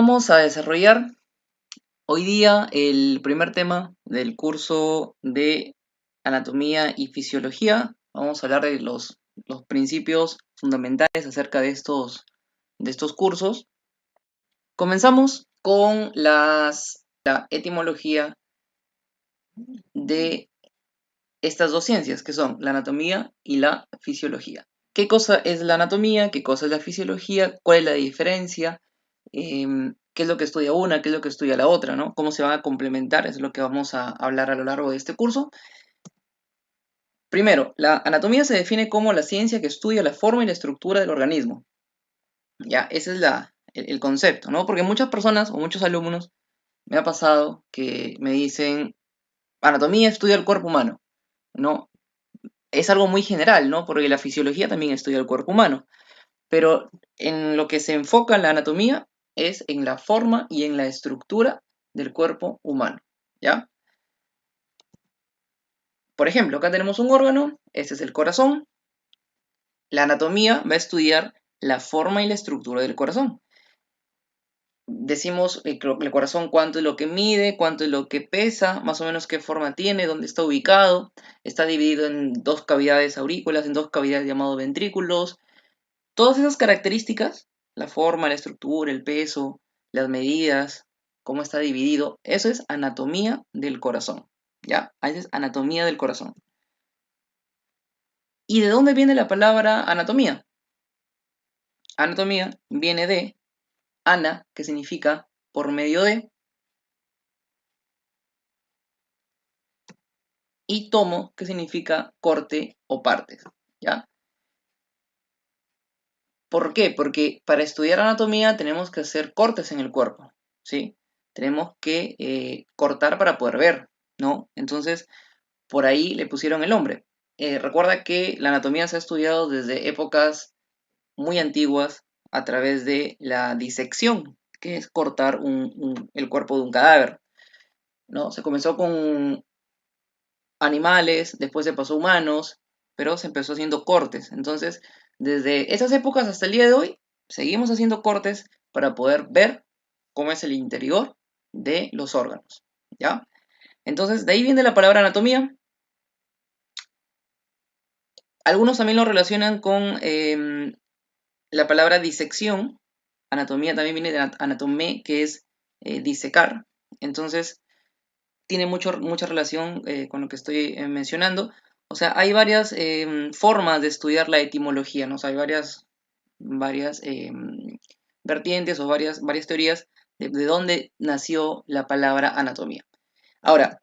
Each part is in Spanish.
Vamos a desarrollar hoy día el primer tema del curso de anatomía y fisiología. Vamos a hablar de los principios fundamentales acerca de estos cursos. Comenzamos con la etimología de estas dos ciencias, que son la anatomía y la fisiología. ¿Qué cosa es la anatomía? ¿Qué cosa es la fisiología? ¿Cuál es la diferencia? ¿Qué es lo que estudia una? ¿Qué es lo que estudia la otra? ¿No? ¿Cómo se van a complementar? Es lo que vamos a hablar a lo largo de este curso. Primero, la anatomía se define como la ciencia que estudia la forma y la estructura del organismo. Ya, ese es el concepto, ¿no? Porque muchas personas o muchos alumnos me ha pasado que me dicen, anatomía estudia el cuerpo humano, ¿no? Es algo muy general, ¿no? Porque la fisiología también estudia el cuerpo humano. Pero en lo que se enfoca la anatomía es en la forma y en la estructura del cuerpo humano, ¿ya? Por ejemplo, acá tenemos un órgano, este es el corazón. La anatomía va a estudiar la forma y la estructura del corazón. Decimos el corazón cuánto es lo que mide, cuánto es lo que pesa, más o menos qué forma tiene, dónde está ubicado. Está dividido en dos cavidades aurículas, en dos cavidades llamadas ventrículos. Todas esas características, la forma, la estructura, el peso, las medidas, cómo está dividido, eso es anatomía del corazón, ¿ya? Eso es anatomía del corazón. ¿Y de dónde viene la palabra anatomía? Anatomía viene de ana, que significa por medio de, y tomo, que significa corte o partes, ¿ya? ¿Por qué? Porque para estudiar anatomía tenemos que hacer cortes en el cuerpo, ¿sí? Tenemos que cortar para poder ver, ¿no? Entonces, por ahí le pusieron el nombre. Recuerda que la anatomía se ha estudiado desde épocas muy antiguas a través de la disección, que es cortar el cuerpo de un cadáver, ¿no? Se comenzó con animales, después se pasó a humanos, pero se empezó haciendo cortes. Entonces, desde esas épocas hasta el día de hoy, seguimos haciendo cortes para poder ver cómo es el interior de los órganos, ¿ya? Entonces, de ahí viene la palabra anatomía. Algunos también lo relacionan con la palabra disección. Anatomía también viene de anatomé, que es disecar. Entonces, tiene mucha relación con lo que estoy mencionando. O sea, hay varias formas de estudiar la etimología, ¿no? O sea, hay varias vertientes o varias teorías de dónde nació la palabra anatomía. Ahora,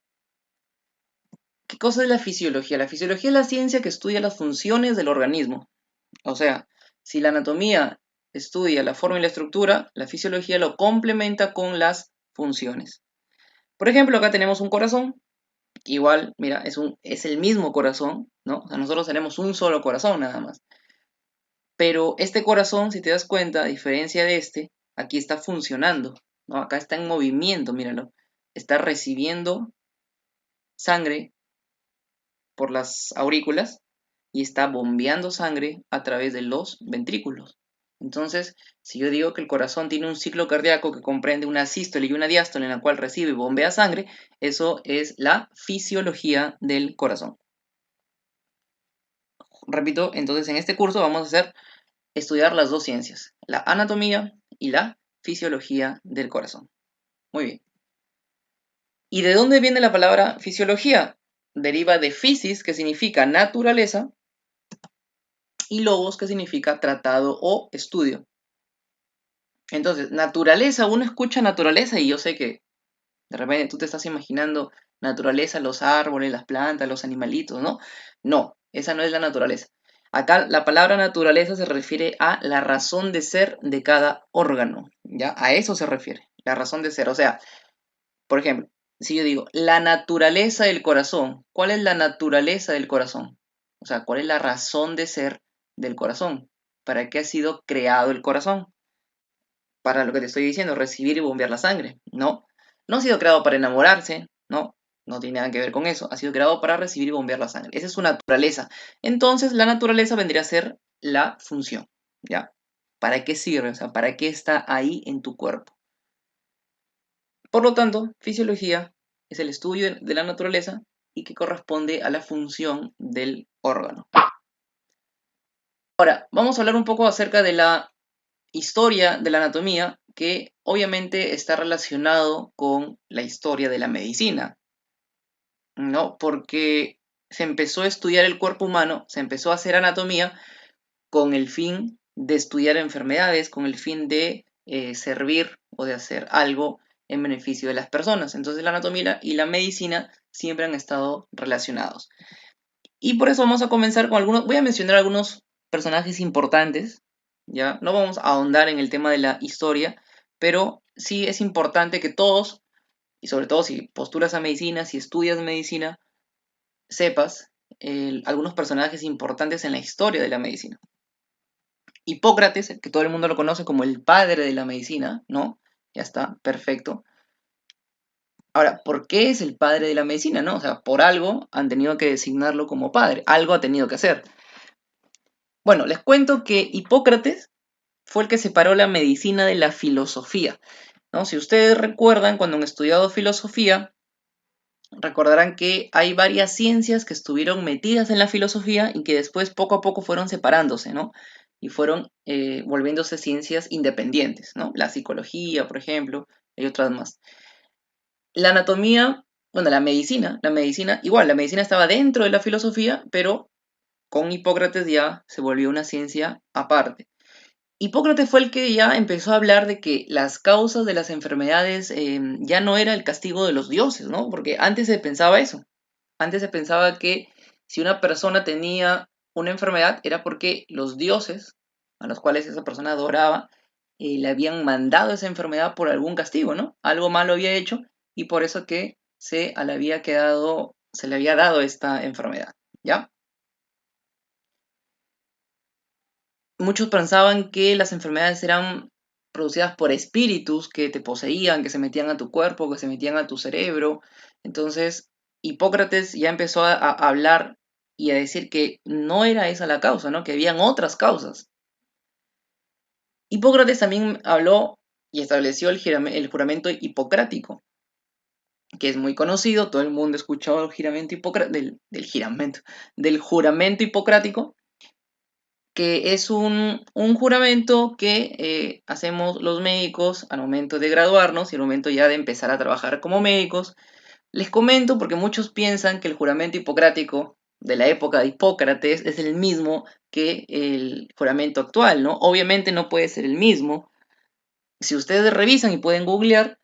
¿qué cosa es la fisiología? La fisiología es la ciencia que estudia las funciones del organismo. O sea, si la anatomía estudia la forma y la estructura, la fisiología lo complementa con las funciones. Por ejemplo, acá tenemos un corazón. Igual, mira, es el mismo corazón, ¿no? O sea, nosotros tenemos un solo corazón nada más. Pero este corazón, si te das cuenta, a diferencia de este, aquí está funcionando, ¿no? Acá está en movimiento, míralo. Está recibiendo sangre por las aurículas y está bombeando sangre a través de los ventrículos. Entonces, si yo digo que el corazón tiene un ciclo cardíaco que comprende una sístole y una diástole en la cual recibe y bombea sangre, eso es la fisiología del corazón. Repito, entonces en este curso vamos a estudiar las dos ciencias, la anatomía y la fisiología del corazón. Muy bien. ¿Y de dónde viene la palabra fisiología? Deriva de physis, que significa naturaleza, y logos, que significa tratado o estudio. Entonces, naturaleza, uno escucha naturaleza y yo sé que de repente tú te estás imaginando naturaleza, los árboles, las plantas, los animalitos, ¿no? No, esa no es la naturaleza. Acá la palabra naturaleza se refiere a la razón de ser de cada órgano, ¿ya? A eso se refiere, la razón de ser. O sea, por ejemplo, si yo digo la naturaleza del corazón, ¿cuál es la naturaleza del corazón? O sea, ¿cuál es la razón de ser del corazón? ¿Para qué ha sido creado el corazón? Para lo que te estoy diciendo, recibir y bombear la sangre. No, no ha sido creado para enamorarse, no, no tiene nada que ver con eso. Ha sido creado para recibir y bombear la sangre. Esa es su naturaleza. Entonces, la naturaleza vendría a ser la función, ¿ya? ¿Para qué sirve? O sea, ¿para qué está ahí en tu cuerpo? Por lo tanto, fisiología es el estudio de la naturaleza y que corresponde a la función del órgano. Ahora, vamos a hablar un poco acerca de la historia de la anatomía, que obviamente está relacionado con la historia de la medicina, ¿no? Porque se empezó a estudiar el cuerpo humano, se empezó a hacer anatomía con el fin de estudiar enfermedades, con el fin de servir o de hacer algo en beneficio de las personas. Entonces la anatomía y la medicina siempre han estado relacionados. Y por eso vamos a comenzar con algunos, voy a mencionar algunos personajes importantes, ¿ya? No vamos a ahondar en el tema de la historia, pero sí es importante que todos, y sobre todo si postulas a medicina, si estudias medicina, sepas algunos personajes importantes en la historia de la medicina. Hipócrates, que todo el mundo lo conoce como el padre de la medicina, ¿no? Ya está, perfecto. Ahora, ¿por qué es el padre de la medicina, no? O sea, por algo han tenido que designarlo como padre, algo ha tenido que hacer. Bueno, les cuento que Hipócrates fue el que separó la medicina de la filosofía, ¿no? Si ustedes recuerdan, cuando han estudiado filosofía, recordarán que hay varias ciencias que estuvieron metidas en la filosofía y que después poco a poco fueron separándose, ¿no? Y fueron volviéndose ciencias independientes, ¿no? La psicología, por ejemplo, y otras más. La anatomía, bueno, la medicina, igual, la medicina estaba dentro de la filosofía, pero con Hipócrates ya se volvió una ciencia aparte. Hipócrates fue el que ya empezó a hablar de que las causas de las enfermedades ya no era el castigo de los dioses, ¿no? Porque antes se pensaba eso. Antes se pensaba que si una persona tenía una enfermedad era porque los dioses a los cuales esa persona adoraba le habían mandado esa enfermedad por algún castigo, ¿no? Algo malo había hecho y por eso que se le había dado esta enfermedad, ¿ya? Muchos pensaban que las enfermedades eran producidas por espíritus que te poseían, que se metían a tu cuerpo, que se metían a tu cerebro. Entonces, Hipócrates ya empezó a hablar y a decir que no era esa la causa, ¿no? Que habían otras causas. Hipócrates también habló y estableció el juramento hipocrático, que es muy conocido, todo el mundo ha escuchado el juramento del juramento hipocrático, que es un juramento que hacemos los médicos al momento de graduarnos y al momento ya de empezar a trabajar como médicos. Les comento porque muchos piensan que el juramento hipocrático de la época de Hipócrates es el mismo que el juramento actual, ¿no? Obviamente no puede ser el mismo. Si ustedes revisan y pueden googlear,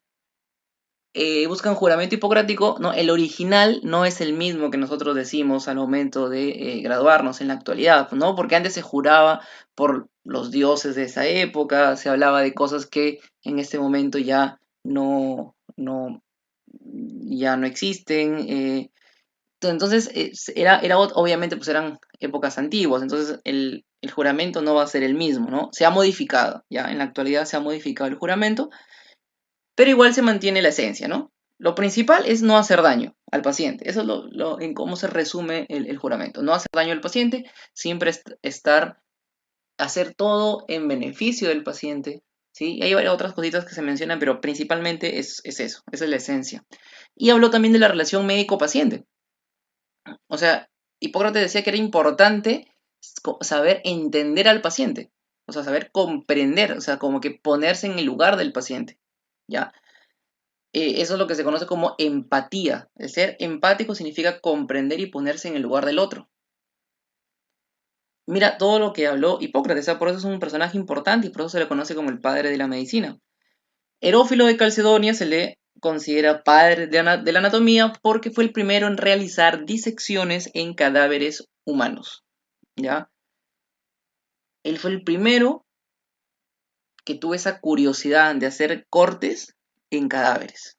buscan juramento hipocrático, ¿no? El original no es el mismo que nosotros decimos al momento de graduarnos en la actualidad, ¿no? Porque antes se juraba por los dioses de esa época, se hablaba de cosas que en este momento ya ya no existen. Entonces, obviamente, pues eran épocas antiguas, entonces el juramento no va a ser el mismo, ¿no? Se ha modificado, ya en la actualidad se ha modificado el juramento, pero igual se mantiene la esencia, ¿no? Lo principal es no hacer daño al paciente. Eso es en cómo se resume el juramento. No hacer daño al paciente, siempre hacer todo en beneficio del paciente, ¿sí? Y hay varias otras cositas que se mencionan, pero principalmente es eso, esa es la esencia. Y habló también de la relación médico-paciente. O sea, Hipócrates decía que era importante saber entender al paciente, o sea, saber comprender, o sea, como que ponerse en el lugar del paciente, ¿ya? Eso es lo que se conoce como empatía. El ser empático significa comprender y ponerse en el lugar del otro. Mira todo lo que habló Hipócrates, o sea, por eso es un personaje importante y por eso se le conoce como el padre de la medicina. Herófilo de Calcedonia se le considera padre de la anatomía porque fue el primero en realizar disecciones en cadáveres humanos, ¿ya? Él fue el primero que tuvo esa curiosidad de hacer cortes en cadáveres,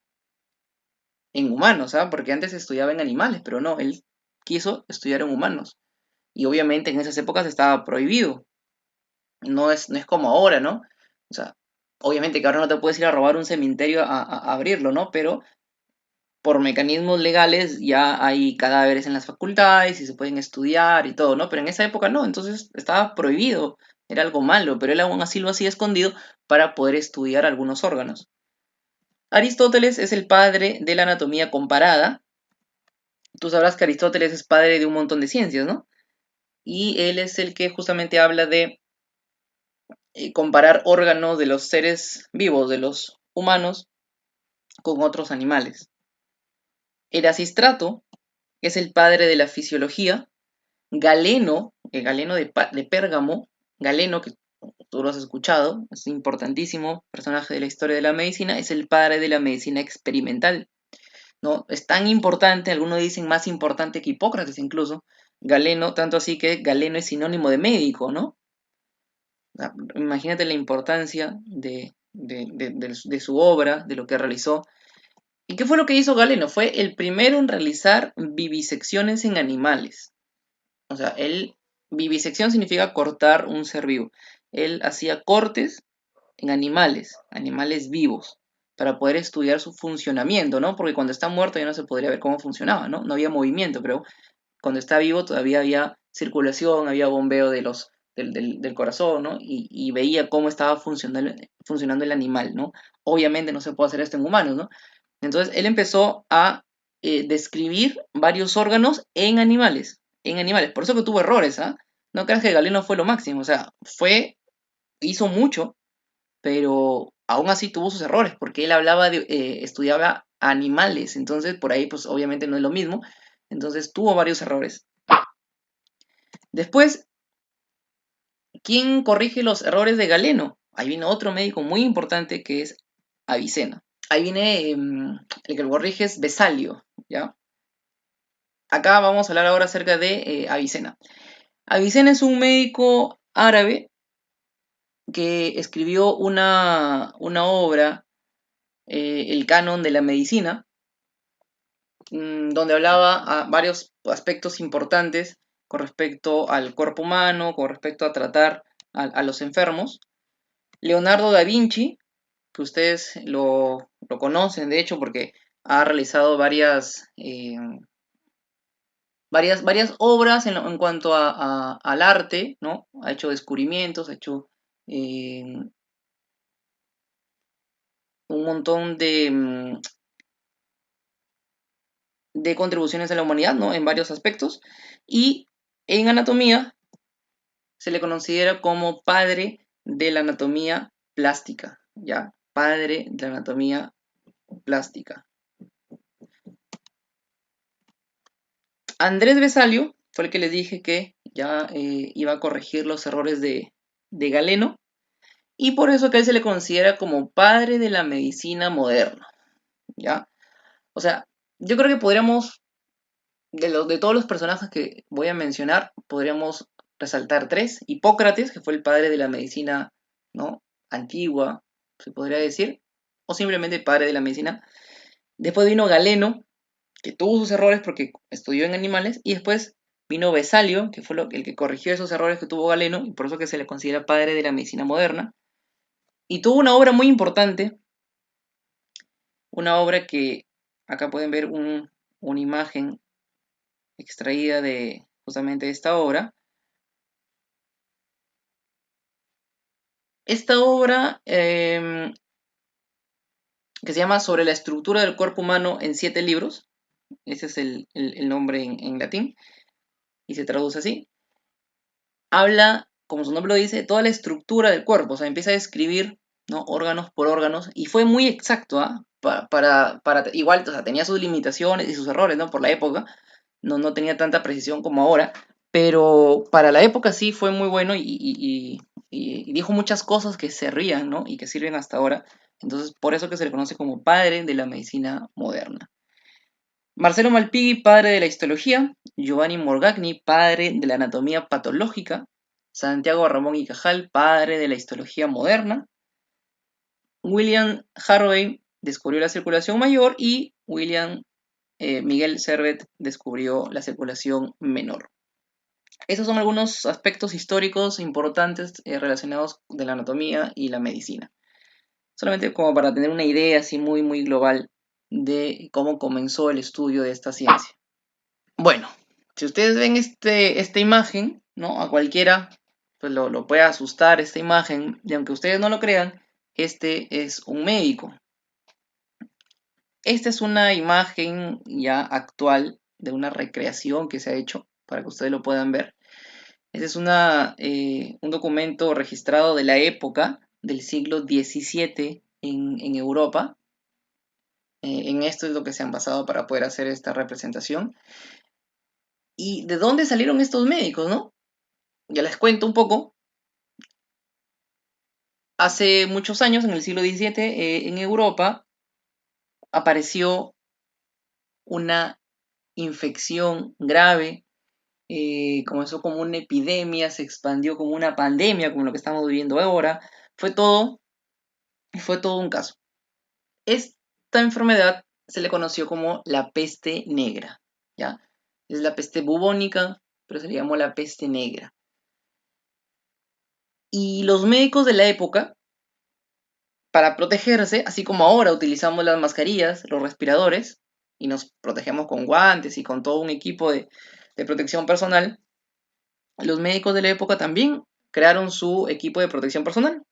en humanos, ¿ah? Porque antes se estudiaba en animales, pero no, él quiso estudiar en humanos. Y obviamente en esas épocas estaba prohibido. No es como ahora, ¿no? O sea, obviamente que ahora no te puedes ir a robar un cementerio a abrirlo, ¿no? Pero por mecanismos legales ya hay cadáveres en las facultades y se pueden estudiar y todo, ¿no? Pero en esa época no, entonces estaba prohibido, era algo malo, pero él aún así lo hacía escondido para poder estudiar algunos órganos. Aristóteles es el padre de la anatomía comparada. Tú sabrás que Aristóteles es padre de un montón de ciencias, ¿no? Y él es el que justamente habla de comparar órganos de los seres vivos, de los humanos, con otros animales. Erasistrato es el padre de la fisiología. Galeno, el Galeno de Pérgamo, Galeno, que tú lo has escuchado, es un importantísimo personaje de la historia de la medicina, es el padre de la medicina experimental, ¿no? Es tan importante, algunos dicen más importante que Hipócrates incluso, Galeno, tanto así que Galeno es sinónimo de médico, ¿no? Imagínate la importancia de su obra, de lo que realizó. ¿Y qué fue lo que hizo Galeno? Fue el primero en realizar vivisecciones en animales. O sea, vivisección significa cortar un ser vivo. Él hacía cortes en animales, animales vivos, para poder estudiar su funcionamiento, ¿no? Porque cuando está muerto ya no se podría ver cómo funcionaba, ¿no? No había movimiento, pero cuando está vivo todavía había circulación, había bombeo del corazón, ¿no? Y veía cómo estaba funcionando el animal, ¿no? Obviamente no se puede hacer esto en humanos, ¿no? Entonces él empezó a describir varios órganos en animales, en animales. Por eso que tuvo errores, ¿ah? No creas que Galeno fue lo máximo, o sea, hizo mucho, pero aún así tuvo sus errores, porque él estudiaba animales, entonces por ahí pues obviamente no es lo mismo, entonces tuvo varios errores. Después, ¿quién corrige los errores de Galeno? Ahí viene otro médico muy importante que es Avicena. Ahí viene el que lo corrige es Vesalio, ¿ya? Acá vamos a hablar ahora acerca de Avicena. Avicena es un médico árabe que escribió una obra, el Canon de la Medicina, donde hablaba a varios aspectos importantes con respecto al cuerpo humano, con respecto a tratar a los enfermos. Leonardo da Vinci, que ustedes lo conocen, de hecho, porque ha realizado varias obras en cuanto al arte, ¿no? Ha hecho descubrimientos, ha hecho eh, un montón de contribuciones a la humanidad, ¿no? En varios aspectos. Y en anatomía se le considera como padre de la anatomía plástica, ¿ya? Padre de la anatomía plástica. Andrés Vesalio fue el que les dije que ya iba a corregir los errores de Galeno, y por eso que a él se le considera como padre de la medicina moderna, ¿ya? O sea, yo creo que podríamos, de todos los personajes que voy a mencionar, podríamos resaltar tres. Hipócrates, que fue el padre de la medicina, ¿no? Antigua, se podría decir, o simplemente padre de la medicina. Después vino Galeno, que tuvo sus errores porque estudió en animales, y después vino Vesalio, que fue el que corrigió esos errores que tuvo Galeno, y por eso que se le considera padre de la medicina moderna. Y tuvo una obra muy importante, una obra que acá pueden ver una imagen extraída de justamente esta obra. Esta obra, que se llama Sobre la estructura del cuerpo humano en 7 libros, ese es el nombre en latín, y se traduce así, habla, como su nombre lo dice, de toda la estructura del cuerpo, o sea, empieza a describir, ¿no? Órganos por órganos, y fue muy exacto, ¿ah? Igual, o sea, tenía sus limitaciones y sus errores, ¿no? Por la época, no tenía tanta precisión como ahora, pero para la época sí fue muy bueno y dijo muchas cosas que servían, ¿no? Y que sirven hasta ahora. Entonces, por eso que se le conoce como padre de la medicina moderna. Marcelo Malpighi, padre de la histología. Giovanni Morgagni, padre de la anatomía patológica. Santiago Ramón y Cajal, padre de la histología moderna. William Harvey descubrió la circulación mayor y Miguel Servet descubrió la circulación menor. Esos son algunos aspectos históricos importantes relacionados de la anatomía y la medicina. Solamente como para tener una idea así muy, muy global de cómo comenzó el estudio de esta ciencia. Bueno, si ustedes ven esta imagen, ¿no? A cualquiera pues lo puede asustar esta imagen, y aunque ustedes no lo crean, este es un médico. esta es una imagen ya actual de una recreación que se ha hecho para que ustedes lo puedan ver. Este es un documento registrado de la época del siglo XVII en Europa. En esto es lo que se han basado para poder hacer esta representación. ¿Y de dónde salieron estos médicos, no? Ya les cuento un poco. Hace muchos años, en el siglo XVII, en Europa, apareció una infección grave, comenzó como una epidemia, se expandió como una pandemia, como lo que estamos viviendo ahora. Fue todo, fue todo un caso. Esta enfermedad se le conoció como la peste negra, ¿ya? Es la peste bubónica, pero se le llamó la peste negra. Y los médicos de la época, para protegerse, así como ahora utilizamos las mascarillas, los respiradores, y nos protegemos con guantes y con todo un equipo de protección personal, los médicos de la época también crearon su equipo de protección personal.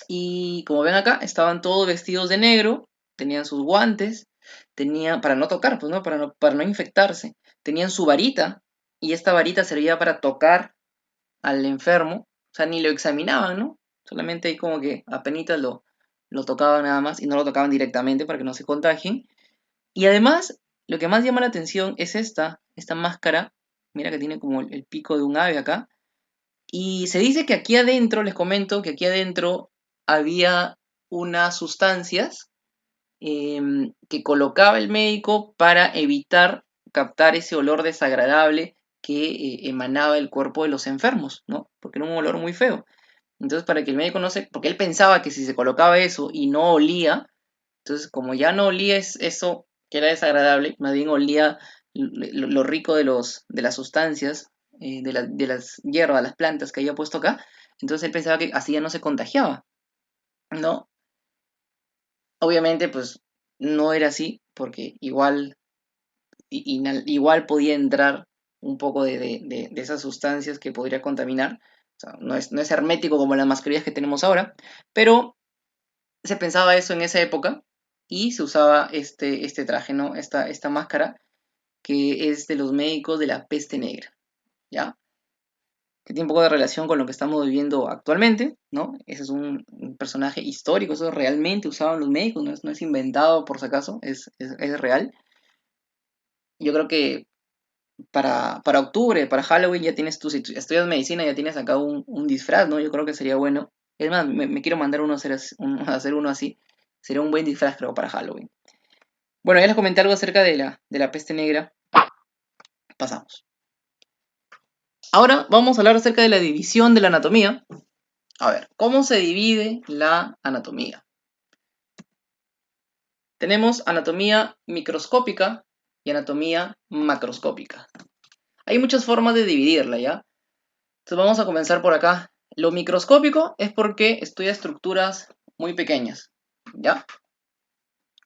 Y como ven acá, estaban todos vestidos de negro, tenían sus guantes, tenían, para no tocar, pues no, para no infectarse, tenían su varita, y esta varita servía para tocar al enfermo, o sea, ni lo examinaban, ¿no? Solamente ahí como que apenitas lo tocaban nada más y no lo tocaban directamente para que no se contagien. Y además, lo que más llama la atención es esta máscara, mira que tiene como el pico de un ave acá, y se dice que aquí adentro, les comento que aquí adentro había unas sustancias que colocaba el médico para evitar captar ese olor desagradable que emanaba el cuerpo de los enfermos, ¿no? Porque era un olor muy feo. Entonces, para que el médico no se... Porque él pensaba que si se colocaba eso y no olía, entonces como ya no olía eso que era desagradable, más bien olía lo rico de las sustancias, de las hierbas, las plantas que había puesto acá, entonces él pensaba que así ya no se contagiaba, ¿no? Obviamente, pues no era así, porque igual podía entrar un poco de esas sustancias que podría contaminar. O sea, no es hermético como las mascarillas que tenemos ahora, pero se pensaba eso en esa época y se usaba este traje, ¿no? Esta máscara que es de los médicos de la peste negra, ¿ya? Que tiene un poco de relación con lo que estamos viviendo actualmente, ¿no? Ese es un personaje histórico, eso realmente usaban los médicos, no es inventado por si acaso, es real. Yo creo que para octubre, para Halloween, ya tienes tú, si estudias medicina, ya tienes acá un disfraz, ¿no? Yo creo que sería bueno. Es más, me quiero mandar uno a hacer, a hacer uno así. Sería un buen disfraz, creo, para Halloween. Bueno, ya les comenté algo acerca de la peste negra. Pasamos. Ahora vamos a hablar acerca de la división de la anatomía. A ver, ¿cómo se divide la anatomía? Tenemos anatomía microscópica y anatomía macroscópica. Hay muchas formas de dividirla, ¿ya? Entonces vamos a comenzar por acá. Lo microscópico es porque estudia estructuras muy pequeñas, ¿ya?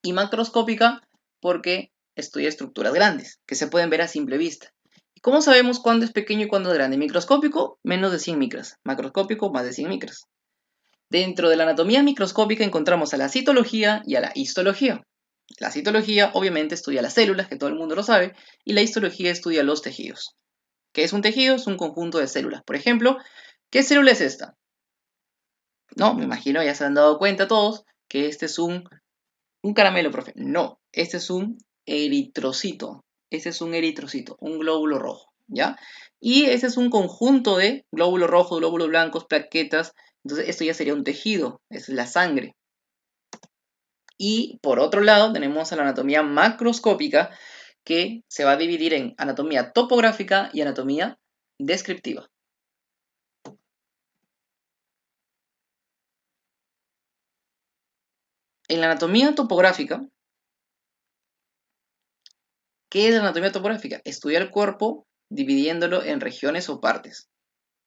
Y macroscópica porque estudia estructuras grandes, que se pueden ver a simple vista. ¿Y cómo sabemos cuándo es pequeño y cuándo es grande? Microscópico, menos de 100 micras. Macroscópico, más de 100 micras. Dentro de la anatomía microscópica encontramos a la citología y a la histología. La citología obviamente estudia las células, que todo el mundo lo sabe, y la histología estudia los tejidos. ¿Qué es un tejido? Es un conjunto de células. Por ejemplo, ¿qué célula es esta? No, me imagino, ya se han dado cuenta todos que este es un caramelo, profe. No, este es un eritrocito. Este es un eritrocito, un glóbulo rojo, ¿ya? Y este es un conjunto de glóbulos rojos, glóbulos blancos, plaquetas. Entonces, esto ya sería un tejido, es la sangre. Y por otro lado, tenemos a la anatomía macroscópica, que se va a dividir en anatomía topográfica y anatomía descriptiva. En la anatomía topográfica, ¿qué es la anatomía topográfica? Estudia el cuerpo dividiéndolo en regiones o partes,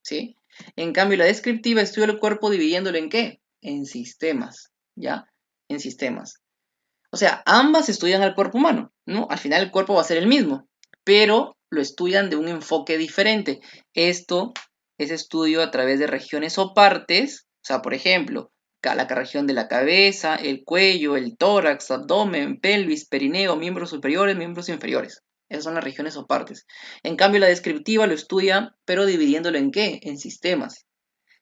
¿sí? En cambio, la descriptiva estudia el cuerpo dividiéndolo en ¿qué? En sistemas, ¿ya? En sistemas. O sea, ambas estudian al cuerpo humano, ¿no? Al final el cuerpo va a ser el mismo, pero lo estudian de un enfoque diferente. Esto es estudio a través de regiones o partes, o sea, por ejemplo, la región de la cabeza, el cuello, el tórax, abdomen, pelvis, perineo, miembros superiores, miembros inferiores. Esas son las regiones o partes. En cambio, la descriptiva lo estudia, pero dividiéndolo ¿en qué? En sistemas.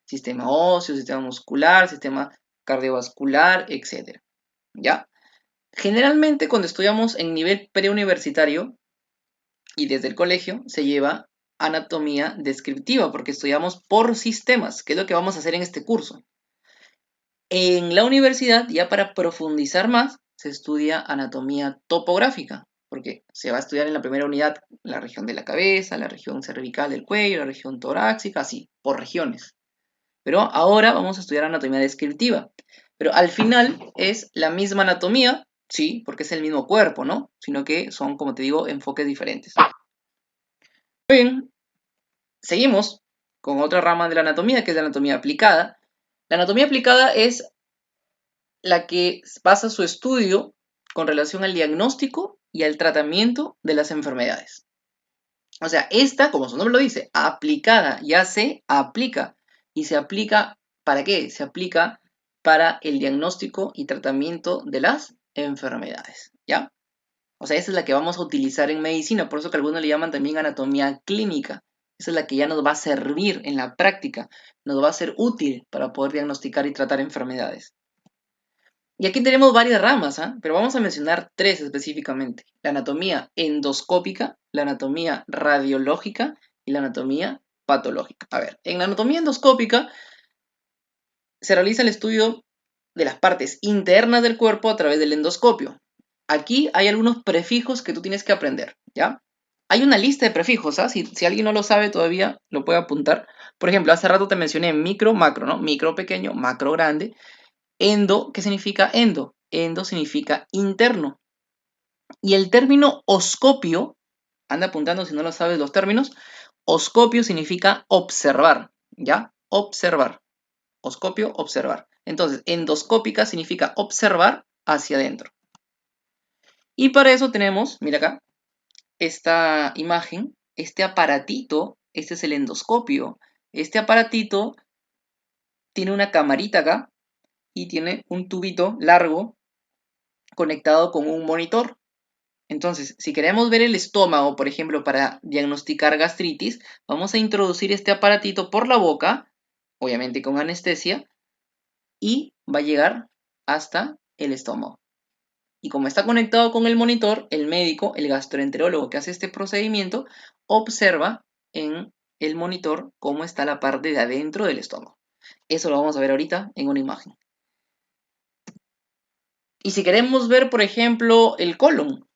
Sistema óseo, sistema muscular, sistema cardiovascular, etc. ¿Ya? Generalmente, cuando estudiamos en nivel preuniversitario y desde el colegio, se lleva anatomía descriptiva, porque estudiamos por sistemas, que es lo que vamos a hacer en este curso. En la universidad, ya para profundizar más, se estudia anatomía topográfica, porque se va a estudiar en la primera unidad la región de la cabeza, la región cervical del cuello, la región torácica, así, por regiones. Pero ahora vamos a estudiar anatomía descriptiva. Pero al final es la misma anatomía, sí, porque es el mismo cuerpo, ¿no? Sino que son, como te digo, enfoques diferentes. Muy bien, seguimos con otra rama de la anatomía, que es la anatomía aplicada. La anatomía aplicada es la que basa su estudio con relación al diagnóstico y al tratamiento de las enfermedades. O sea, esta, como su nombre lo dice, aplicada, ya se aplica. ¿Y se aplica para qué? Se aplica para el diagnóstico y tratamiento de las enfermedades, ¿ya? O sea, esa es la que vamos a utilizar en medicina, por eso que algunos le llaman también anatomía clínica. Esa es la que ya nos va a servir en la práctica, nos va a ser útil para poder diagnosticar y tratar enfermedades. Y aquí tenemos varias ramas, ¿ah? Pero vamos a mencionar tres específicamente. La anatomía endoscópica, la anatomía radiológica y la anatomía patológica. A ver, en la anatomía endoscópica se realiza el estudio de las partes internas del cuerpo a través del endoscopio. Aquí hay algunos prefijos que tú tienes que aprender, ¿ya? Hay una lista de prefijos, ¿ah? Si alguien no lo sabe todavía, lo puede apuntar. Por ejemplo, hace rato te mencioné micro, macro, ¿no? Micro pequeño, macro grande. Endo, ¿qué significa endo? Endo significa interno. Y el término oscopio, anda apuntando si no lo sabes los términos, oscopio significa observar, ¿ya? Observar. Oscopio, observar. Entonces, endoscópica significa observar hacia adentro. Y para eso tenemos, mira acá, esta imagen, este aparatito, este es el endoscopio. Este aparatito tiene una camarita acá y tiene un tubito largo conectado con un monitor. Entonces, si queremos ver el estómago, por ejemplo, para diagnosticar gastritis, vamos a introducir este aparatito por la boca, obviamente con anestesia, y va a llegar hasta el estómago. Y como está conectado con el monitor, el médico, el gastroenterólogo que hace este procedimiento, observa en el monitor cómo está la parte de adentro del estómago. Eso lo vamos a ver ahorita en una imagen. Y si queremos ver, por ejemplo, el colon,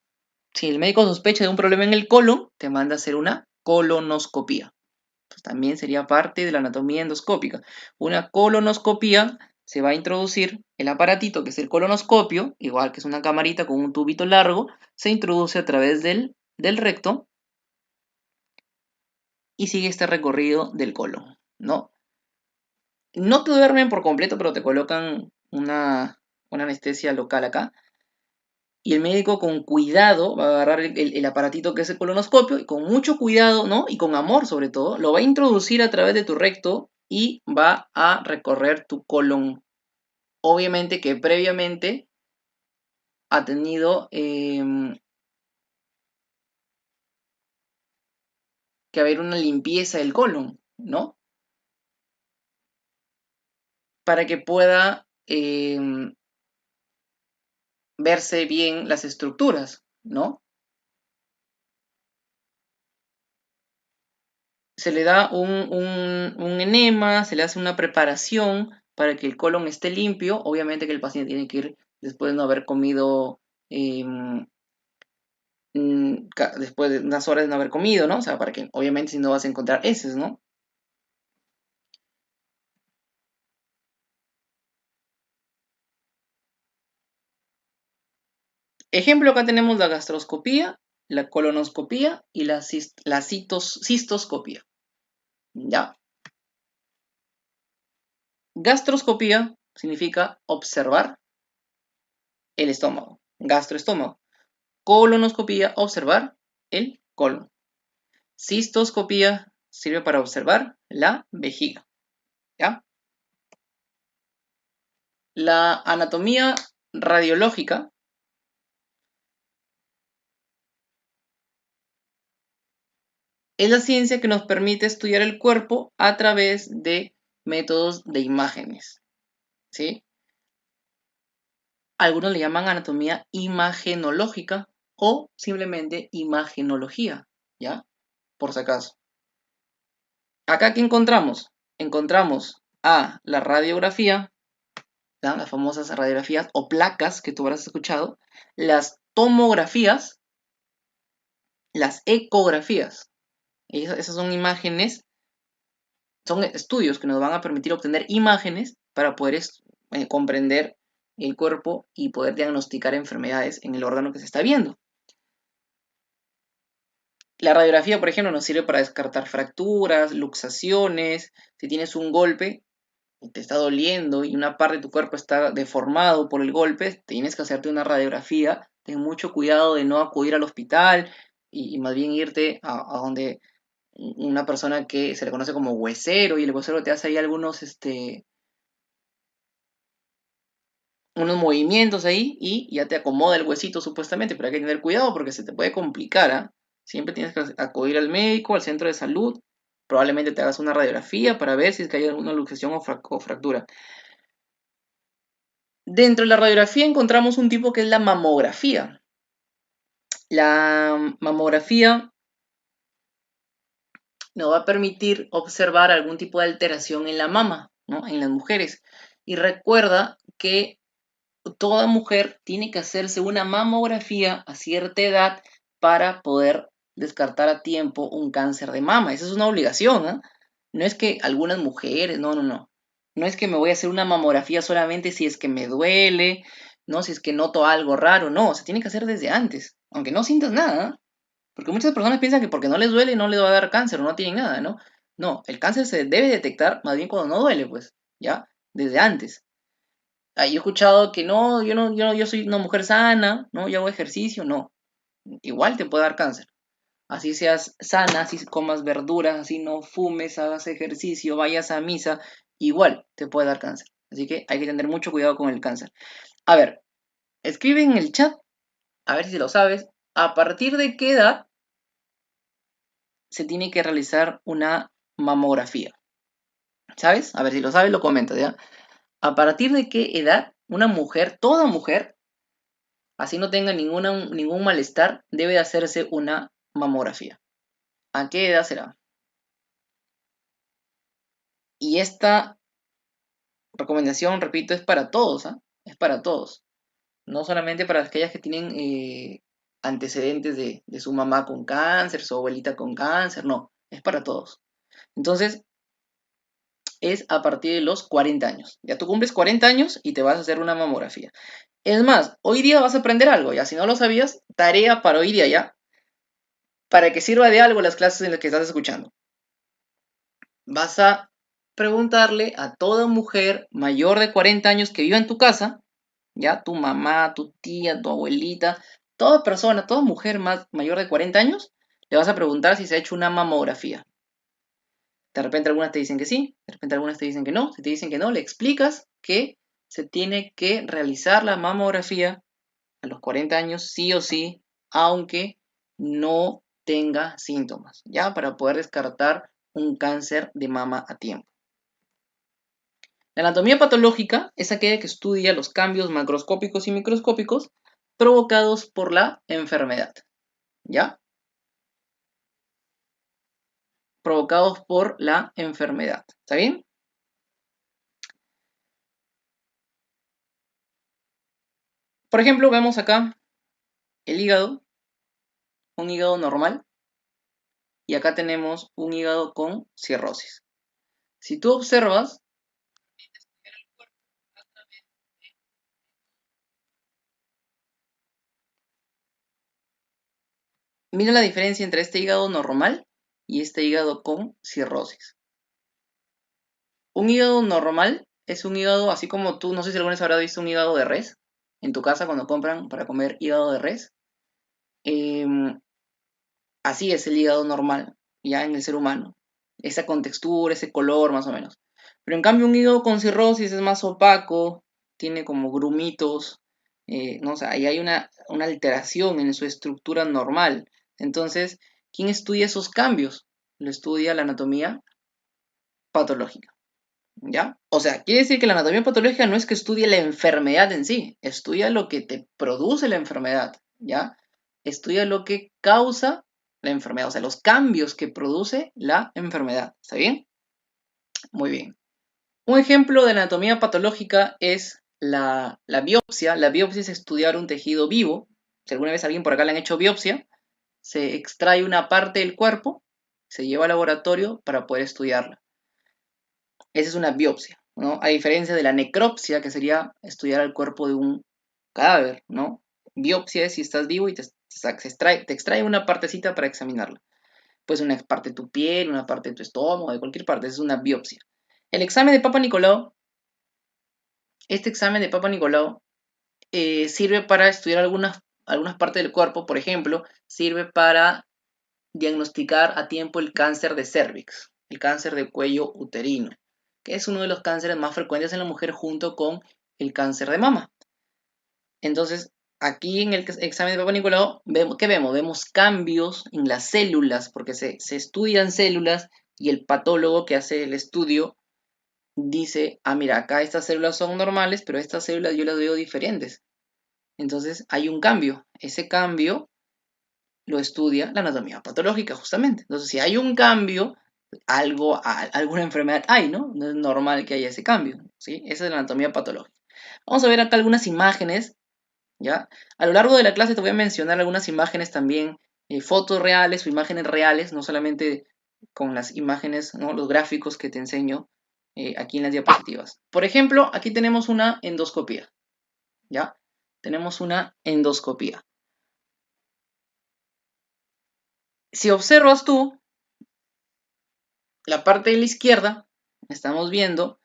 si el médico sospecha de un problema en el colon, te manda a hacer una colonoscopía. Pues también sería parte de la anatomía endoscópica. Una colonoscopía se va a introducir el aparatito, que es el colonoscopio, igual que es una camarita con un tubito largo, se introduce a través del recto y sigue este recorrido del colon, ¿no? No te duermen por completo, pero te colocan una anestesia local acá. Y el médico con cuidado va a agarrar el aparatito que es el colonoscopio y con mucho cuidado, ¿no? Y con amor sobre todo, lo va a introducir a través de tu recto y va a recorrer tu colon. Obviamente que previamente ha tenido que haber una limpieza del colon, ¿no? Para que pueda verse bien las estructuras, ¿no? Se le da un enema, se le hace una preparación para que el colon esté limpio. Obviamente que el paciente tiene que ir después de no haber comido, después de unas horas de no haber comido, ¿no? O sea, para que obviamente si no vas a encontrar heces, ¿no? Ejemplo, acá tenemos la gastroscopía, la colonoscopía y la cistoscopía. ¿Ya? Gastroscopía significa observar el estómago, gastroestómago. Colonoscopía, observar el colon. Cistoscopía sirve para observar la vejiga. ¿Ya? La anatomía radiológica es la ciencia que nos permite estudiar el cuerpo a través de métodos de imágenes, ¿sí? Algunos le llaman anatomía imagenológica o simplemente imagenología, ¿ya? Por si acaso. Acá, ¿qué encontramos? Encontramos a la radiografía, ¿ya? Las famosas radiografías o placas que tú habrás escuchado, las tomografías, las ecografías. Esas son imágenes, son estudios que nos van a permitir obtener imágenes para poder comprender el cuerpo y poder diagnosticar enfermedades en el órgano que se está viendo. La radiografía, por ejemplo, nos sirve para descartar fracturas, luxaciones. Si tienes un golpe y te está doliendo y una parte de tu cuerpo está deformado por el golpe, tienes que hacerte una radiografía. Ten mucho cuidado de no acudir al hospital y más bien irte a donde una persona que se le conoce como huesero, y el huesero te hace ahí unos movimientos ahí y ya te acomoda el huesito supuestamente, pero hay que tener cuidado porque se te puede complicar, ¿ah? Siempre tienes que acudir al médico, al centro de salud, probablemente te hagas una radiografía para ver si es que hay alguna luxación o fractura. Dentro de la radiografía encontramos un tipo que es la mamografía. La mamografía nos va a permitir observar algún tipo de alteración en la mama, ¿no? En las mujeres. Y recuerda que toda mujer tiene que hacerse una mamografía a cierta edad para poder descartar a tiempo un cáncer de mama. Esa es una obligación, ¿eh? No es que algunas mujeres, no, no, no. No es que me voy a hacer una mamografía solamente si es que me duele, no, si es que noto algo raro, no, se tiene que hacer desde antes, aunque no sientas nada, ¿eh? Porque muchas personas piensan que porque no les duele no les va a dar cáncer o no tienen nada, ¿no? No, el cáncer se debe detectar más bien cuando no duele, pues, ¿ya? Desde antes. Yo he escuchado que no, yo soy una mujer sana, ¿no? Yo hago ejercicio, no. Igual te puede dar cáncer. Así seas sana, así comas verduras, así no fumes, hagas ejercicio, vayas a misa, igual te puede dar cáncer. Así que hay que tener mucho cuidado con el cáncer. A ver, escribe en el chat, a ver si lo sabes, a partir de qué edad se tiene que realizar una mamografía. ¿Sabes? A ver si lo sabes, lo comentas, ¿ya? A partir de qué edad una mujer, toda mujer, así no tenga ningún malestar, debe hacerse una mamografía. ¿A qué edad será? Y esta recomendación, repito, es para todos, ¿ah? Es para todos. No solamente para aquellas que tienen antecedentes de su mamá con cáncer, su abuelita con cáncer, no, es para todos. Entonces, es a partir de los 40 años. Ya tú cumples 40 años y te vas a hacer una mamografía. Es más, hoy día vas a aprender algo, ya si no lo sabías, tarea para hoy día ya, para que sirva de algo las clases en las que estás escuchando. Vas a preguntarle a toda mujer mayor de 40 años que viva en tu casa, ya tu mamá, tu tía, tu abuelita, toda persona, toda mujer mayor de 40 años, le vas a preguntar si se ha hecho una mamografía. De repente algunas te dicen que sí, de repente algunas te dicen que no. Si te dicen que no, le explicas que se tiene que realizar la mamografía a los 40 años sí o sí, aunque no tenga síntomas, ¿ya? Para poder descartar un cáncer de mama a tiempo. La anatomía patológica es aquella que estudia los cambios macroscópicos y microscópicos provocados por la enfermedad, ¿ya? Provocados por la enfermedad, ¿está bien? Por ejemplo, vemos acá el hígado, un hígado normal, y acá tenemos un hígado con cirrosis. Si tú observas, mira la diferencia entre este hígado normal y este hígado con cirrosis. Un hígado normal es un hígado así como tú, no sé si alguna vez habrás visto un hígado de res en tu casa cuando compran para comer hígado de res. Em, Así es el hígado normal, ya en el ser humano. Esa contextura, ese color más o menos. Pero en cambio un hígado con cirrosis es más opaco, tiene como grumitos, ¿no? O sea, ahí hay una alteración en su estructura normal. Entonces, ¿quién estudia esos cambios? Lo estudia la anatomía patológica, ¿ya? O sea, quiere decir que la anatomía patológica no es que estudie la enfermedad en sí, estudia lo que te produce la enfermedad, ¿ya? Estudia lo que causa la enfermedad, o sea, los cambios que produce la enfermedad, ¿está bien? Muy bien. Un ejemplo de anatomía patológica es la biopsia. La biopsia es estudiar un tejido vivo. Si alguna vez a alguien por acá le han hecho biopsia, se extrae una parte del cuerpo, se lleva al laboratorio para poder estudiarla. Esa es una biopsia, ¿no? A diferencia de la necropsia, que sería estudiar el cuerpo de un cadáver, ¿no? Biopsia es si estás vivo y te extrae una partecita para examinarla. Pues una parte de tu piel, una parte de tu estómago, de cualquier parte, esa es una biopsia. El examen de Papa Nicolau, este examen de Papa Nicolau sirve para estudiar algunas partes del cuerpo, por ejemplo, sirve para diagnosticar a tiempo el cáncer de cervix, el cáncer de cuello uterino, que es uno de los cánceres más frecuentes en la mujer junto con el cáncer de mama. Entonces, aquí en el examen de Papa Nicolau, ¿qué vemos? Vemos cambios en las células, porque se estudian células y el patólogo que hace el estudio dice, ah, mira, acá estas células son normales, pero estas células yo las veo diferentes. Entonces hay un cambio. Ese cambio lo estudia la anatomía patológica, justamente. Entonces, si hay un cambio, alguna enfermedad hay, ¿no? No es normal que haya ese cambio, ¿sí? Esa es la anatomía patológica. Vamos a ver acá algunas imágenes, ¿ya? A lo largo de la clase te voy a mencionar algunas imágenes también, fotos reales o imágenes reales, no solamente con las imágenes, ¿no? Los gráficos que te enseño aquí en las diapositivas. Por ejemplo, aquí tenemos una endoscopía, ¿ya? Tenemos una endoscopía. Si observas tú, la parte de la izquierda, estamos viendo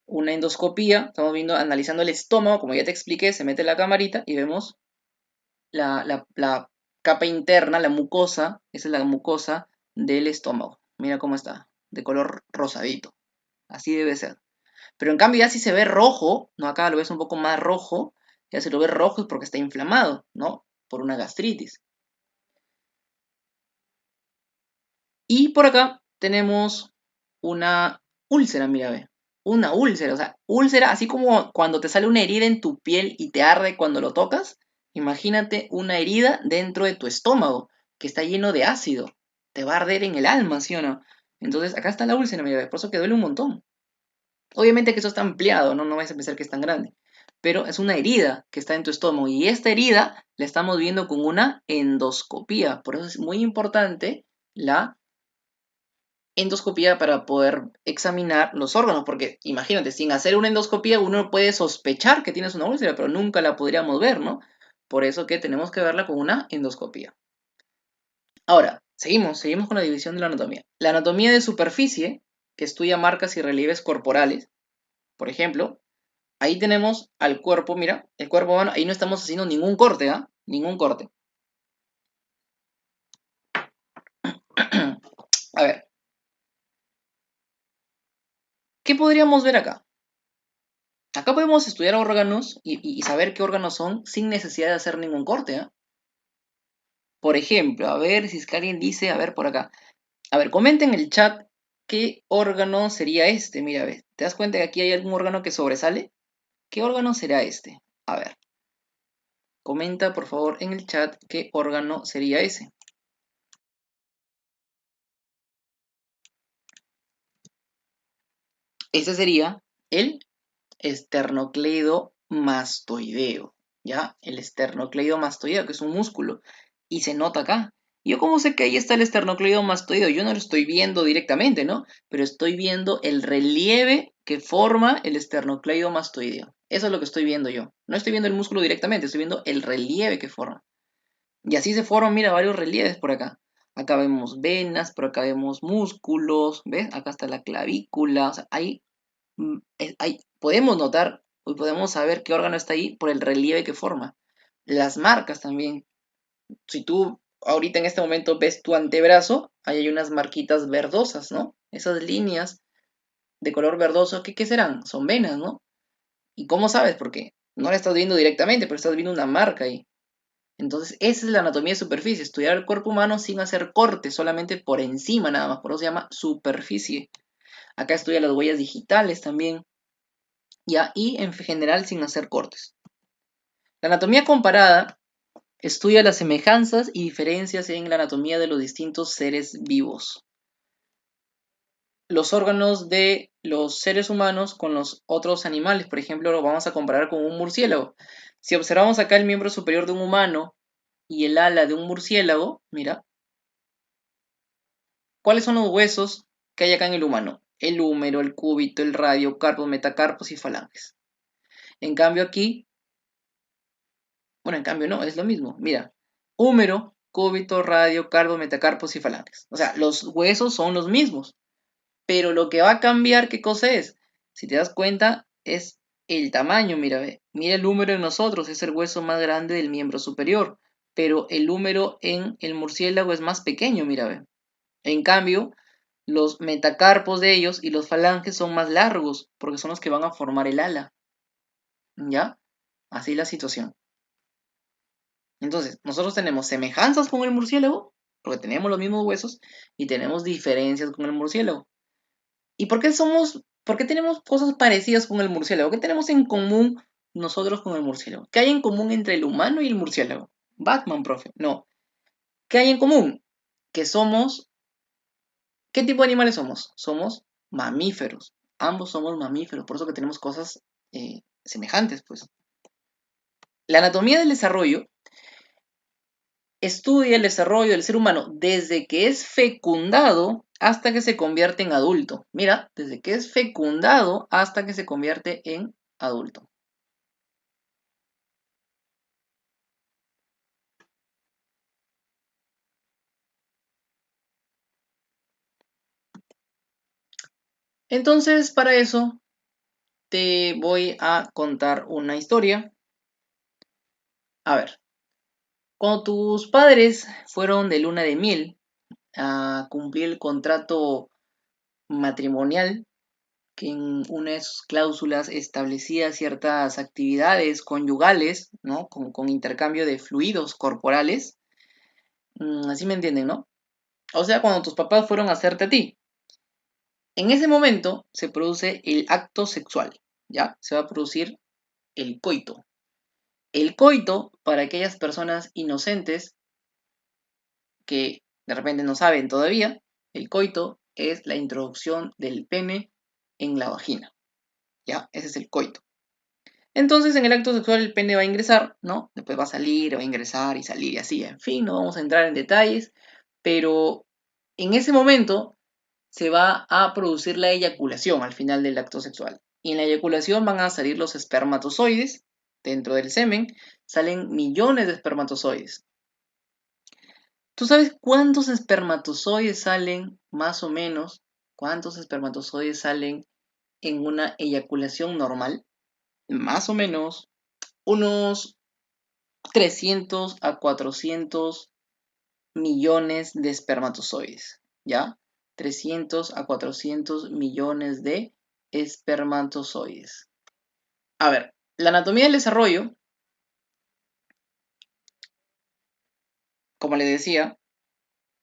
una endoscopía, estamos viendo, analizando el estómago, como ya te expliqué, se mete la camarita y vemos la capa interna, la mucosa, esa es la mucosa del estómago. Mira cómo está, de color rosadito. Así debe ser. Pero en cambio ya si se ve rojo, ¿no? Acá lo ves un poco más rojo, ya se lo ve rojo es porque está inflamado, ¿no? Por una gastritis. Y por acá tenemos una úlcera, mira, ve. Una úlcera, o sea, úlcera, así como cuando te sale una herida en tu piel y te arde cuando lo tocas, imagínate una herida dentro de tu estómago, que está lleno de ácido. Te va a arder en el alma, ¿sí o no? Entonces, acá está la úlcera, mira, ve, por eso que duele un montón. Obviamente que eso está ampliado, ¿no? No vais a pensar que es tan grande. Pero es una herida que está en tu estómago. Y esta herida la estamos viendo con una endoscopía. Por eso es muy importante la endoscopía para poder examinar los órganos, porque imagínate, sin hacer una endoscopía uno puede sospechar que tienes una úlcera, pero nunca la podríamos ver, ¿no? Por eso que tenemos que verla con una endoscopía. Ahora, seguimos con la división de la anatomía. La anatomía de superficie, que estudia marcas y relieves corporales, por ejemplo, ahí tenemos al cuerpo, mira, el cuerpo humano, ahí no estamos haciendo ningún corte, ¿ah? Ningún corte. A ver, ¿qué podríamos ver acá? Acá podemos estudiar órganos y saber qué órganos son sin necesidad de hacer ningún corte, ¿eh? Por ejemplo, a ver si es que alguien dice, a ver por acá. A ver, comenta en el chat qué órgano sería este. Mira, a ver, ¿te das cuenta que aquí hay algún órgano que sobresale? ¿Qué órgano será este? A ver, comenta por favor en el chat qué órgano sería ese. Ese sería el esternocleidomastoideo, ¿ya? El esternocleidomastoideo, que es un músculo, y se nota acá. ¿Yo cómo sé que ahí está el esternocleidomastoideo? Yo no lo estoy viendo directamente, ¿no? Pero estoy viendo el relieve que forma el esternocleidomastoideo. Eso es lo que estoy viendo yo. No estoy viendo el músculo directamente, estoy viendo el relieve que forma. Y así se forman, mira, varios relieves por acá. Acá vemos venas, por acá vemos músculos, ¿ves? Acá está la clavícula, o sea, podemos notar y podemos saber qué órgano está ahí por el relieve que forma. Las marcas también. Si tú ahorita en este momento ves tu antebrazo, ahí hay unas marquitas verdosas, ¿no? Esas líneas de color verdoso, ¿qué serán? Son venas, ¿no? ¿Y cómo sabes? Porque no la estás viendo directamente, pero estás viendo una marca ahí. Entonces, esa es la anatomía de superficie, estudiar el cuerpo humano sin hacer cortes, solamente por encima nada más, por eso se llama superficie. Acá estudia las huellas digitales también, ya, y en general sin hacer cortes. La anatomía comparada estudia las semejanzas y diferencias en la anatomía de los distintos seres vivos. Los órganos de los seres humanos con los otros animales, por ejemplo, lo vamos a comparar con un murciélago. Si observamos acá el miembro superior de un humano y el ala de un murciélago, mira, ¿cuáles son los huesos que hay acá en el humano? El húmero, el cúbito, el radio, carpos, metacarpos y falanges. En cambio aquí, bueno, en cambio no, es lo mismo. Mira, húmero, cúbito, radio, carpos, metacarpos y falanges. O sea, los huesos son los mismos, pero lo que va a cambiar, ¿qué cosa es? Si te das cuenta, es el tamaño, mira, ve. Mira el húmero en nosotros, es el hueso más grande del miembro superior, pero el húmero en el murciélago es más pequeño, mira, ve. En cambio, los metacarpos de ellos y los falanges son más largos, porque son los que van a formar el ala. ¿Ya? Así la situación. Entonces, nosotros tenemos semejanzas con el murciélago, porque tenemos los mismos huesos, y tenemos diferencias con el murciélago. ¿Y por qué tenemos cosas parecidas con el murciélago? ¿Qué tenemos en común nosotros con el murciélago? ¿Qué hay en común entre el humano y el murciélago? Batman, profe. No. ¿Qué hay en común? Que somos... ¿Qué tipo de animales somos? Somos mamíferos. Ambos somos mamíferos, por eso que tenemos cosas semejantes, pues. La anatomía del desarrollo estudia el desarrollo del ser humano desde que es fecundado hasta que se convierte en adulto. Mira, desde que es fecundado hasta que se convierte en adulto. Entonces, para eso te voy a contar una historia. A ver, cuando tus padres fueron de luna de miel a cumplir el contrato matrimonial, que en una de sus cláusulas establecía ciertas actividades conyugales, ¿no? Con intercambio de fluidos corporales. Así me entienden, ¿no? O sea, cuando tus papás fueron a hacerte a ti. En ese momento se produce el acto sexual, ¿ya? Se va a producir el coito. El coito, para aquellas personas inocentes que de repente no saben todavía, el coito es la introducción del pene en la vagina, ¿ya? Ese es el coito. Entonces, en el acto sexual el pene va a ingresar, ¿no? Después va a salir, va a ingresar y salir y así, en fin, no vamos a entrar en detalles, pero en ese momento se va a producir la eyaculación al final del acto sexual. Y en la eyaculación van a salir los espermatozoides, dentro del semen salen millones de espermatozoides. ¿Tú sabes cuántos espermatozoides salen, más o menos, cuántos espermatozoides salen en una eyaculación normal? Más o menos unos 300 a 400 millones de espermatozoides, ¿ya? 300 a 400 millones de espermatozoides. A ver, la anatomía del desarrollo, como les decía,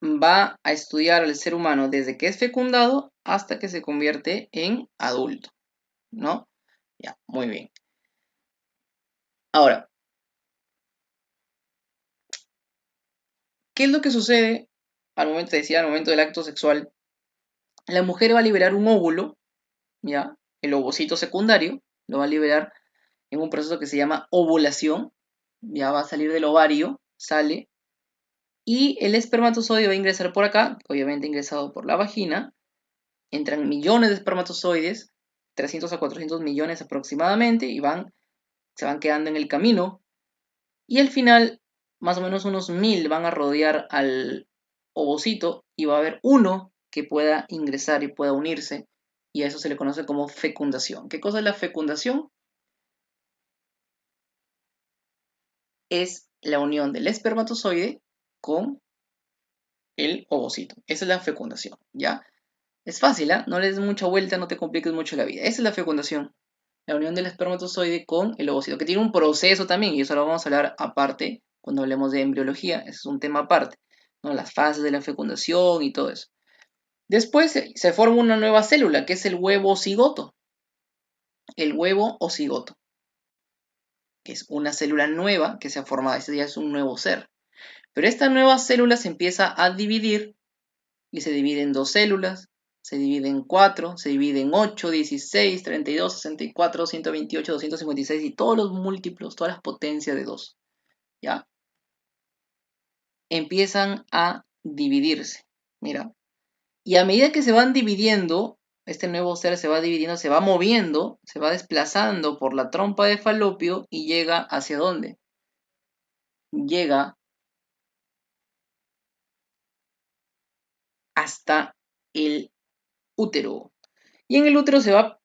va a estudiar al ser humano desde que es fecundado hasta que se convierte en adulto, ¿no? Ya, muy bien. Ahora, ¿qué es lo que sucede al momento, decía, al momento del acto sexual? La mujer va a liberar un óvulo, ¿ya? El ovocito secundario lo va a liberar en un proceso que se llama ovulación, ya va a salir del ovario, sale, y el espermatozoide va a ingresar por acá, obviamente ingresado por la vagina, entran millones de espermatozoides, 300 a 400 millones aproximadamente, y se van quedando en el camino, y al final, más o menos unos 1000 van a rodear al ovocito, y va a haber uno que pueda ingresar y pueda unirse, y a eso se le conoce como fecundación. ¿Qué cosa es la fecundación? Es la unión del espermatozoide con el ovocito. Esa es la fecundación, ¿ya? Es fácil, ¿ah? No le des mucha vuelta, no te compliques mucho la vida. Esa es la fecundación. la unión del espermatozoide con el ovocito, que tiene un proceso también, y eso lo vamos a hablar aparte cuando hablemos de embriología, ese es un tema aparte, ¿no? Las fases de la fecundación y todo eso. Después se forma una nueva célula, que es el huevo cigoto. El huevo o cigoto, que es una célula nueva que se ha formado, este ya es un nuevo ser. Pero esta nueva célula se empieza a dividir y se divide en dos células, se divide en 4, se divide en 8, 16, 32, 64, 128, 256 y todos los múltiplos, todas las potencias de 2, ¿ya? Empiezan a dividirse, mira. Y a medida que se van dividiendo, este nuevo ser se va dividiendo, se va moviendo, se va desplazando por la trompa de Falopio y llega ¿hacia dónde? Llega hasta el útero. Y en el útero se va a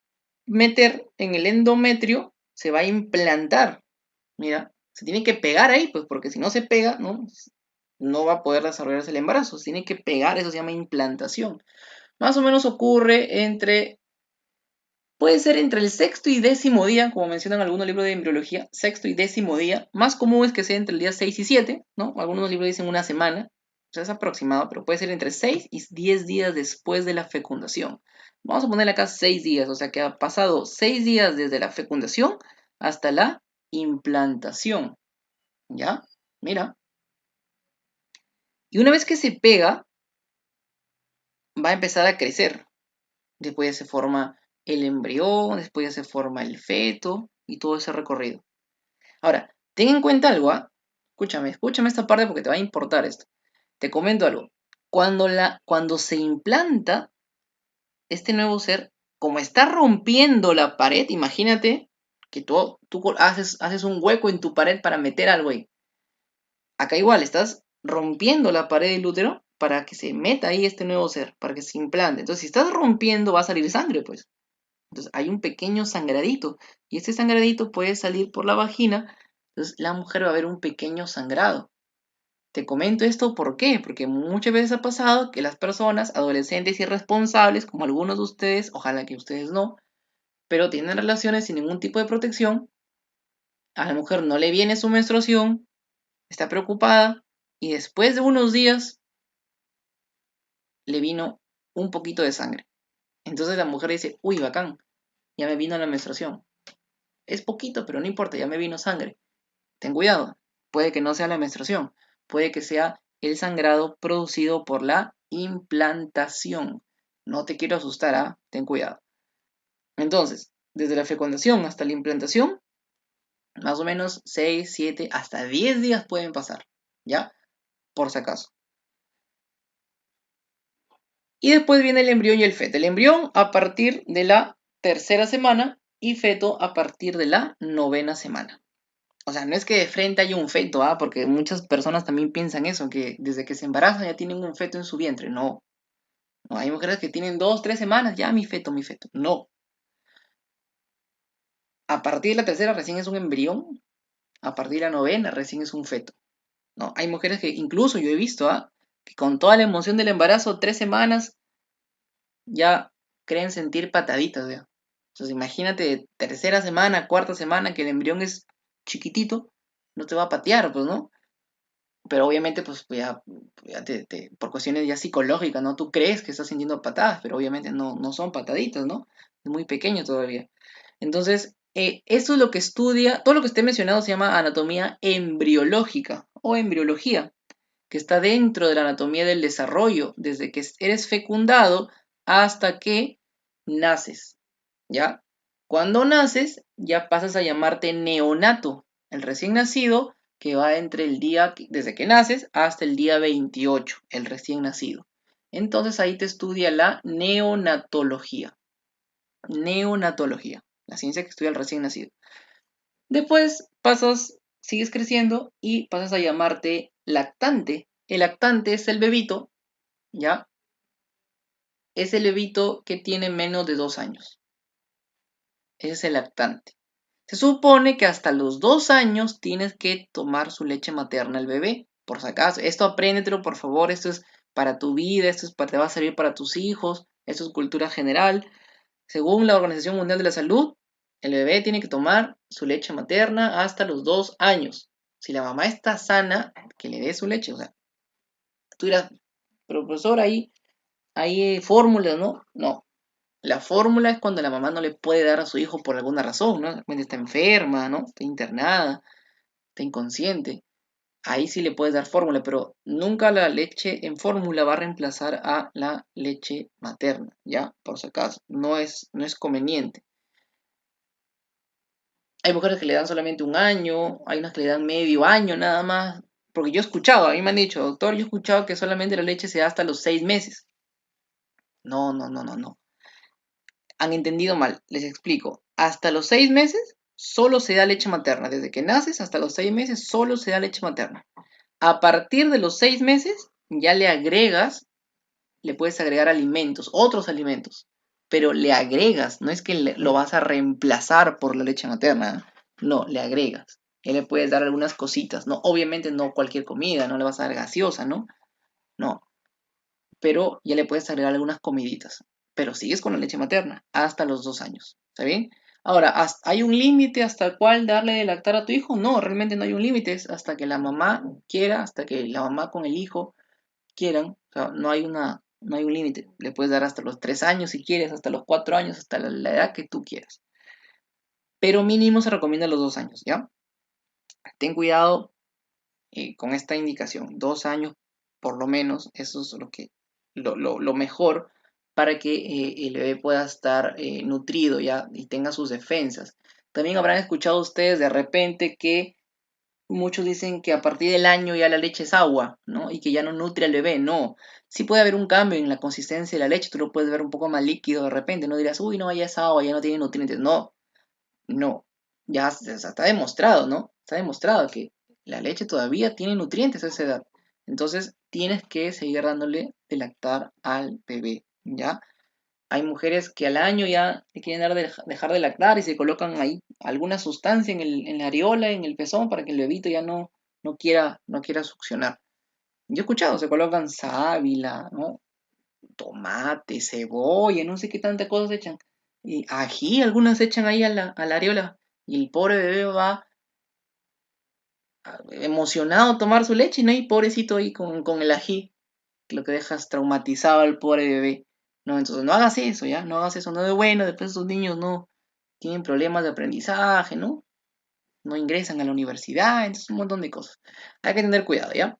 meter en el endometrio, se va a implantar. Mira, se tiene que pegar ahí, pues porque si no se pega, no va a poder desarrollarse el embarazo. Se tiene que pegar, eso se llama implantación. Más o menos ocurre puede ser entre el sexto y décimo día, como mencionan algunos libros de embriología, sexto y décimo día. Más común es que sea entre el día 6 y 7, ¿no? Algunos libros dicen una semana, o sea, es aproximado, pero puede ser entre 6 y 10 días después de la fecundación. Vamos a ponerle acá 6 días, o sea que ha pasado 6 días desde la fecundación hasta la implantación, ¿ya? Mira. Y una vez que se pega, va a empezar a crecer. Después ya se forma el embrión, después ya se forma el feto y todo ese recorrido. Ahora, ten en cuenta algo, ¿ah? Escúchame esta parte porque te va a importar esto. Te comento algo. Cuando se implanta este nuevo ser, como está rompiendo la pared, imagínate que tú haces un hueco en tu pared para meter algo ahí. Acá igual, estás rompiendo la pared del útero para que se meta ahí este nuevo ser, para que se implante. Entonces, si estás rompiendo, va a salir sangre, pues. Entonces, hay un pequeño sangradito. Y este sangradito puede salir por la vagina. Entonces, la mujer va a ver un pequeño sangrado. Te comento esto, ¿por qué? Porque muchas veces ha pasado que las personas, adolescentes irresponsables, como algunos de ustedes, ojalá que ustedes no, pero tienen relaciones sin ningún tipo de protección, a la mujer no le viene su menstruación, está preocupada y después de unos días le vino un poquito de sangre. Entonces la mujer dice, uy, bacán, ya me vino la menstruación. Es poquito, pero no importa, ya me vino sangre. Ten cuidado, puede que no sea la menstruación, puede que sea el sangrado producido por la implantación. No te quiero asustar, ¿ah? Ten cuidado. Entonces, desde la fecundación hasta la implantación, más o menos 6, 7, hasta 10 días pueden pasar, ¿ya? Por si acaso. Y después viene el embrión y el feto. El embrión a partir de la tercera semana y feto a partir de la novena semana. O sea, no es que de frente haya un feto, ¿ah? Porque muchas personas también piensan eso, que desde que se embarazan ya tienen un feto en su vientre. No, no, hay mujeres que tienen 2, 3 semanas, ya mi feto, mi feto. No. A partir de la tercera recién es un embrión, a partir de la novena recién es un feto. No, hay mujeres que incluso yo he visto, ¿ah? Que con toda la emoción del embarazo, 3 semanas, ya creen sentir pataditas, ¿ya? Entonces imagínate, tercera semana, cuarta semana, que el embrión es chiquitito, no te va a patear, pues, ¿no? Pero obviamente, pues ya por cuestiones ya psicológicas, ¿no? Tú crees que estás sintiendo patadas, pero obviamente no son pataditas, ¿no? Es muy pequeño todavía. Entonces, eso es lo que estudia, todo lo que esté mencionado se llama anatomía embriológica o embriología, que está dentro de la anatomía del desarrollo, desde que eres fecundado hasta que naces, ¿ya? Cuando naces, ya pasas a llamarte neonato, el recién nacido que va entre el día, desde que naces hasta el día 28, el recién nacido. Entonces ahí te estudia la neonatología. Neonatología, la ciencia que estudia el recién nacido. Después sigues creciendo y pasas a llamarte lactante. El lactante es el bebito, ¿ya? Es el bebito que tiene menos de 2 años. Ese es el lactante. Se supone que hasta los 2 años tienes que tomar su leche materna el bebé, por si acaso. Esto apréndetelo, por favor. Esto es para tu vida, te va a servir para tus hijos. Esto es cultura general. Según la Organización Mundial de la Salud, El bebé tiene que tomar su leche materna hasta los 2 años. Si la mamá está sana, que le dé su leche. O sea, tú dirás, pero profesor, ahí hay fórmulas, ¿no? No. La fórmula es cuando la mamá no le puede dar a su hijo por alguna razón, ¿no? De repente está enferma, ¿no? Está internada, está inconsciente. Ahí sí le puedes dar fórmula, pero nunca la leche en fórmula va a reemplazar a la leche materna, ¿ya? Por si acaso, no es conveniente. Hay mujeres que le dan solamente un año, hay unas que le dan medio año nada más, porque yo he escuchado, a mí me han dicho, doctor, yo he escuchado que solamente la leche se da hasta los 6 meses. No, no, no, no, no. Han entendido mal, les explico. Hasta los 6 meses solo se da leche materna. Desde que naces hasta los 6 meses solo se da leche materna. A partir de los 6 meses ya le puedes agregar alimentos, otros alimentos, pero le agregas, no es que lo vas a reemplazar por la leche materna, no, le agregas. Ya le puedes dar algunas cositas, ¿no? Obviamente no cualquier comida, no le vas a dar gaseosa, ¿no? No, pero ya le puedes agregar algunas comiditas. Pero sigues con la leche materna hasta los 2 años, ¿está bien? Ahora, ¿hay un límite hasta el cual darle de lactar a tu hijo? No, realmente no hay un límite, es hasta que la mamá quiera, hasta que la mamá con el hijo quieran, o sea, no hay un límite. Le puedes dar hasta los 3 años si quieres, hasta los 4 años, hasta la edad que tú quieras. Pero mínimo se recomienda los 2 años, ¿ya? Ten cuidado con esta indicación. 2 años por lo menos, eso es lo mejor para que el bebé pueda estar nutrido ya y tenga sus defensas. También habrán escuchado ustedes de repente que muchos dicen que a partir del año ya la leche es agua, ¿no? Y que ya no nutre al bebé. No. Sí puede haber un cambio en la consistencia de la leche. Tú lo puedes ver un poco más líquido de repente. No dirás, uy, no, ya es agua, ya no tiene nutrientes. No, no. Ya está demostrado, ¿no? Está demostrado que la leche todavía tiene nutrientes a esa edad. Entonces tienes que seguir dándole de lactar al bebé, ¿ya? Hay mujeres que al año ya le quieren dejar de lactar y se colocan ahí alguna sustancia en la areola, en el pezón, para que el bebito ya no quiera succionar. Yo he escuchado, se colocan sábila, ¿no? Tomate, cebolla, no sé qué tanta cosas echan. Y ají, algunas echan ahí a la areola. Y el pobre bebé va emocionado a tomar su leche, ¿no? Y pobrecito ahí con el ají, lo que dejas traumatizado al pobre bebé. No, entonces no hagas eso, ¿ya? No hagas eso, no es bueno, después esos niños no tienen problemas de aprendizaje, ¿no? No ingresan a la universidad, entonces un montón de cosas. Hay que tener cuidado, ¿ya?